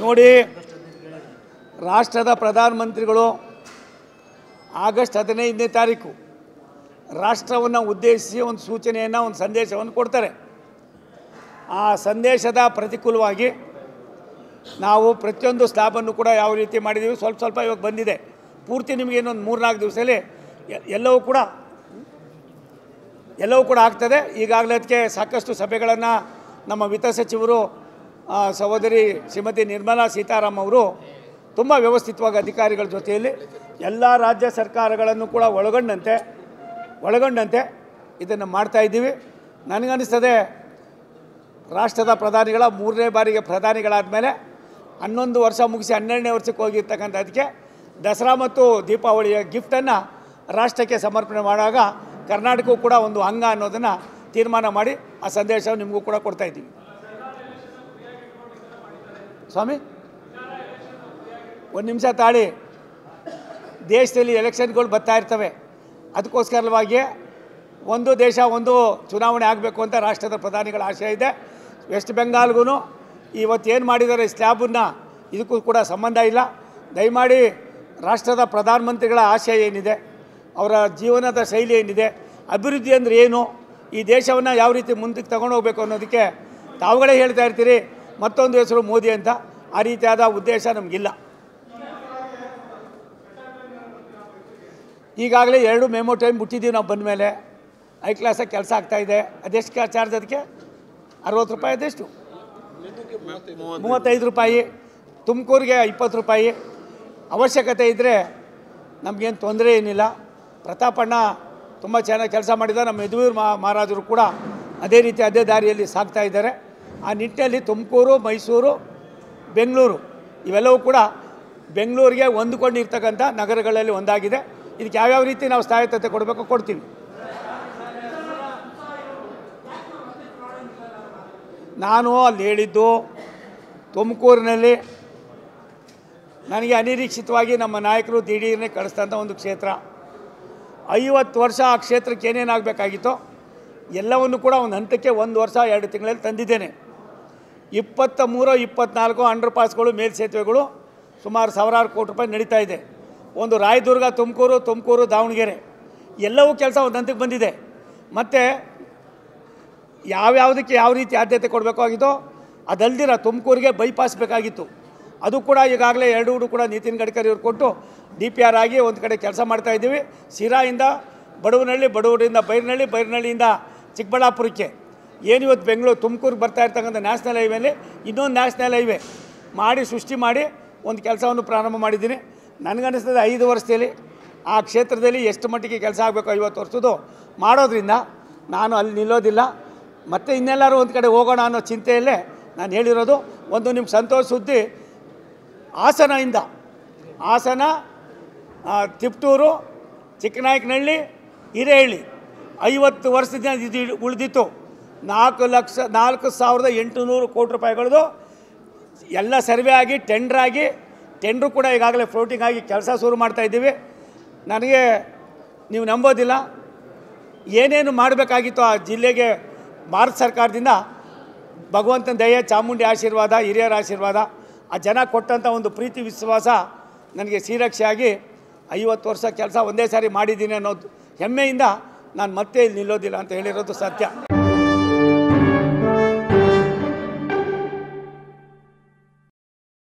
ನೋಡಿ, ರಾಷ್ಟ್ರದ ಪ್ರಧಾನಮಂತ್ರಿಗಳು ಆಗಸ್ಟ್ 15ನೇ ತಾರೀಕು ರಾಷ್ಟ್ರವನ್ನು ಉದ್ದೇಶಿಸಿ ಒಂದು ಸೂಚನೆಯನ್ನು, ಒಂದು ಸಂದೇಶವನ್ನು ಕೊಡ್ತಾರೆ. ಆ ಸಂದೇಶದ ಪ್ರತಿಕೂಲವಾಗಿ ನಾವು ಪ್ರತಿಯೊಂದು ಸ್ಲ್ಯಾಬನ್ನು ಕೂಡ ಯಾವ ರೀತಿ ಮಾಡಿದ್ದೀವಿ, ಸ್ವಲ್ಪ ಸ್ವಲ್ಪ ಇವಾಗ ಬಂದಿದೆ. ಪೂರ್ತಿ ನಿಮಗೆ ಇನ್ನೊಂದು 3-4 ದಿವಸದಲ್ಲಿ ಎಲ್ಲವೂ ಕೂಡ ಆಗ್ತದೆ. ಈಗಾಗಲೇ ಅದಕ್ಕೆ ಸಾಕಷ್ಟು ಸಭೆಗಳನ್ನು ನಮ್ಮ ವಿತ್ತ ಸಚಿವರು ಸಹೋದರಿ ಶ್ರೀಮತಿ ನಿರ್ಮಲಾ ಸೀತಾರಾಮನ್ ಅವರು ತುಂಬ ವ್ಯವಸ್ಥಿತವಾಗಿ ಅಧಿಕಾರಿಗಳ ಜೊತೆಯಲ್ಲಿ ಎಲ್ಲ ರಾಜ್ಯ ಸರ್ಕಾರಗಳನ್ನು ಕೂಡ ಒಳಗೊಂಡಂತೆ ಇದನ್ನು ಮಾಡ್ತಾಯಿದ್ದೀವಿ. ನನಗನ್ನಿಸ್ತದೆ ರಾಷ್ಟ್ರದ ಪ್ರಧಾನಿಗಳ 3ನೇ ಬಾರಿಗೆ ಪ್ರಧಾನಿಗಳಾದ ಮೇಲೆ 11 ವರ್ಷ ಮುಗಿಸಿ 12ನೇ ವರ್ಷಕ್ಕೆ ಹೋಗಿರ್ತಕ್ಕಂಥ ಅದಕ್ಕೆ ದಸರಾ ಮತ್ತು ದೀಪಾವಳಿಯ ಗಿಫ್ಟನ್ನು ರಾಷ್ಟ್ರಕ್ಕೆ ಸಮರ್ಪಣೆ ಮಾಡುವಾಗ ಕರ್ನಾಟಕವೂ ಕೂಡ ಒಂದು ಅಂಗ ಅನ್ನೋದನ್ನು ತೀರ್ಮಾನ ಮಾಡಿ ಆ ಸಂದೇಶವನ್ನು ನಿಮಗೂ ಕೂಡ ಕೊಡ್ತಾಯಿದ್ದೀವಿ. ಸ್ವಾಮಿ, ಒಂದು ನಿಮಿಷ ತಾಳಿ. ದೇಶದಲ್ಲಿ ಎಲೆಕ್ಷನ್ಗಳು ಬರ್ತಾ ಇರ್ತವೆ. ಅದಕ್ಕೋಸ್ಕರವಾಗಿ ಒಂದು ದೇಶ ಒಂದು ಚುನಾವಣೆ ಆಗಬೇಕು ಅಂತ ರಾಷ್ಟ್ರದ ಪ್ರಧಾನಿಗಳ ಆಶಯ ಇದೆ. ವೆಸ್ಟ್ ಬೆಂಗಾಲ್ಗೂ ಇವತ್ತೇನು ಮಾಡಿದ್ದಾರೆ ಸ್ಲ್ಯಾಬನ್ನು, ಇದಕ್ಕೂ ಕೂಡ ಸಂಬಂಧ ಇಲ್ಲ. ದಯಮಾಡಿ ರಾಷ್ಟ್ರದ ಪ್ರಧಾನಮಂತ್ರಿಗಳ ಆಶಯ ಏನಿದೆ, ಅವರ ಜೀವನದ ಶೈಲಿ ಏನಿದೆ, ಅಭಿವೃದ್ಧಿ ಅಂದರೆ ಏನು, ಈ ದೇಶವನ್ನು ಯಾವ ರೀತಿ ಮುಂದಕ್ಕೆ ತಗೊಂಡು ಹೋಗಬೇಕು ಅನ್ನೋದಕ್ಕೆ ತಾವುಗಳೇ ಹೇಳ್ತಾ ಇರ್ತೀರಿ ಮತ್ತೊಂದು ಹೆಸರು ಮೋದಿ ಅಂತ. ಆ ರೀತಿಯಾದ ಉದ್ದೇಶ ನಮಗಿಲ್ಲ. ಈಗಾಗಲೇ 2 ಮೆಮೊ ಟೈಮ್ ಬಿಟ್ಟಿದ್ದೀವಿ ನಾವು ಬಂದ ಮೇಲೆ. ಐ ಕ್ಲಾಸಾಗಿ ಕೆಲಸ ಆಗ್ತಾಯಿದೆ. ಅದೆಷ್ಟು ಚಾರ್ಜ್? ಅದಕ್ಕೆ 60 ರೂಪಾಯಿ. ಅದೆಷ್ಟು? 35 ರೂಪಾಯಿ. ತುಮಕೂರಿಗೆ 20 ರೂಪಾಯಿ. ಅವಶ್ಯಕತೆ ಇದ್ದರೆ ನಮಗೇನು ತೊಂದರೆ ಏನಿಲ್ಲ. ಪ್ರತಾಪಣ್ಣ ತುಂಬ ಚೆನ್ನಾಗಿ ಕೆಲಸ ಮಾಡಿದ. ನಮ್ಮ ಯದುವೀರ್ ಮಹಾರಾಜರು ಕೂಡ ಅದೇ ದಾರಿಯಲ್ಲಿ ಸಾಗ್ತಾ ಇದ್ದಾರೆ. ಆ ನಿಟ್ಟಿನಲ್ಲಿ ತುಮಕೂರು, ಮೈಸೂರು, ಬೆಂಗಳೂರು ಇವೆಲ್ಲವೂ ಕೂಡ ಬೆಂಗಳೂರಿಗೆ ಹೊಂದಿಕೊಂಡಿರ್ತಕ್ಕಂಥ ನಗರಗಳಲ್ಲಿ ಒಂದಾಗಿದೆ. ಇದಕ್ಕೆ ಯಾವ್ಯಾವ ರೀತಿ ನಾವು ಸ್ಥಾಯೀತತೆ ಕೊಡಬೇಕು ಕೊಡ್ತೀವಿ. ನಾನು ಅಲ್ಲಿ ಹೇಳಿದ್ದು, ತುಮಕೂರಿನಲ್ಲಿ ನನಗೆ ಅನಿರೀಕ್ಷಿತವಾಗಿ ನಮ್ಮ ನಾಯಕರು ದಿಢೀರನ್ನೇ ಕಳಿಸ್ತಂಥ ಒಂದು ಕ್ಷೇತ್ರ. 50 ವರ್ಷ ಆ ಕ್ಷೇತ್ರಕ್ಕೆ ಏನೇನಾಗಬೇಕಾಗಿತ್ತೋ ಎಲ್ಲವನ್ನು ಕೂಡ ಒಂದು ಹಂತಕ್ಕೆ 1 ವರ್ಷ 2 ತಿಂಗಳಲ್ಲಿ ತಂದಿದ್ದೇನೆ. 23-24 ಅಂಡರ್ ಪಾಸ್ಗಳು, ಮೇಲ್ಸೇತುವೆಗಳು ಸುಮಾರು ಸಾವಿರಾರು ಕೋಟಿ ರೂಪಾಯಿ ನಡೀತಾ ಇದೆ. ಒಂದು ರಾಯದುರ್ಗ, ತುಮಕೂರು, ದಾವಣಗೆರೆ ಎಲ್ಲವೂ ಕೆಲಸ ಒಂದು ಹಂತಕ್ಕೆ ಬಂದಿದೆ. ಮತ್ತು ಯಾವ್ಯಾವುದಕ್ಕೆ ಯಾವ ರೀತಿ ಆದ್ಯತೆ ಕೊಡಬೇಕಾಗಿತ್ತೋ ಅದಲ್ದಿರ ತುಮಕೂರಿಗೆ ಬೈಪಾಸ್ ಬೇಕಾಗಿತ್ತು. ಅದು ಕೂಡ ಈಗಾಗಲೇ 2 ಕೂಡ ನಿತಿನ್ ಗಡ್ಕರಿ ಅವ್ರು ಕೊಟ್ಟು DPR ಆಗಿ ಒಂದು ಕಡೆ ಕೆಲಸ ಮಾಡ್ತಾಯಿದ್ದೀವಿ. ಶಿರಾಯಿಂದ ಬಡವನಹಳ್ಳಿ, ಬಡವರಿಂದ ಬೈರನಹಳ್ಳಿಯಿಂದ ಚಿಕ್ಕಬಳ್ಳಾಪುರಕ್ಕೆ ಏನಿವತ್ತು ಬೆಂಗಳೂರು ತುಮಕೂರಿಗೆ ಬರ್ತಾ ಇರ್ತಕ್ಕಂಥ ನ್ಯಾಷನಲ್ ಹೈವೇಲಿ ಇನ್ನೊಂದು ನ್ಯಾಷನಲ್ ಹೈವೇ ಸೃಷ್ಟಿ ಮಾಡಿ ಒಂದು ಕೆಲಸವನ್ನು ಪ್ರಾರಂಭ ಮಾಡಿದ್ದೀನಿ. ನನಗನ್ನಿಸ್ತದೆ 5 ವರ್ಷದಲ್ಲಿ ಆ ಕ್ಷೇತ್ರದಲ್ಲಿ ಎಷ್ಟು ಮಟ್ಟಿಗೆ ಕೆಲಸ ಆಗಬೇಕು 50 ವರ್ಷದ್ದು ಮಾಡೋದ್ರಿಂದ ನಾನು ಅಲ್ಲಿ ನಿಲ್ಲೋದಿಲ್ಲ. ಮತ್ತು ಇನ್ನೆಲ್ಲರೂ ಒಂದು ಕಡೆ ಹೋಗೋಣ ಅನ್ನೋ ಚಿಂತೆಯಲ್ಲೇ ನಾನು ಹೇಳಿರೋದು. ಒಂದು ನಿಮ್ಮ ಸಂತೋಷ ಸುದ್ದಿ, ಹಾಸನ, ತಿಪ್ಟೂರು, ಚಿಕ್ಕನಾಯಕನಹಳ್ಳಿ, ಹಿರೇಹಳ್ಳಿ 50 ವರ್ಷದಿಂದ ಇದು ಉಳಿದಿತ್ತು. 4,800 ಕೋಟಿ ರೂಪಾಯಿಗಳದು ಎಲ್ಲ ಸರ್ವೆ ಆಗಿ ಟೆಂಡ್ರು ಕೂಡ ಈಗಾಗಲೇ ಫ್ಲೋಟಿಂಗ್ ಆಗಿ ಕೆಲಸ ಶುರು ಮಾಡ್ತಾಯಿದ್ದೀವಿ. ನನಗೆ ನೀವು ನಂಬೋದಿಲ್ಲ, ಏನೇನು ಮಾಡಬೇಕಾಗಿತ್ತು ಆ ಜಿಲ್ಲೆಗೆ ಭಾರತ ಸರ್ಕಾರದಿಂದ ಭಗವಂತನ ದಯೆ, ಚಾಮುಂಡಿ ಆಶೀರ್ವಾದ, ಹಿರಿಯರ ಆಶೀರ್ವಾದ, ಆ ಜನ ಕೊಟ್ಟಂಥ ಒಂದು ಪ್ರೀತಿ ವಿಶ್ವಾಸ ನನಗೆ ಶ್ರೀರಕ್ಷೆಯಾಗಿ 50 ವರ್ಷ ಕೆಲಸ ಒಂದೇ ಸಾರಿ ಮಾಡಿದ್ದೀನಿ ಅನ್ನೋದು ಹೆಮ್ಮೆಯಿಂದ ನಾನು ಮತ್ತೆ ಇಲ್ಲಿ ನಿಲ್ಲೋದಿಲ್ಲ ಅಂತ ಹೇಳಿರೋದು ಸತ್ಯ.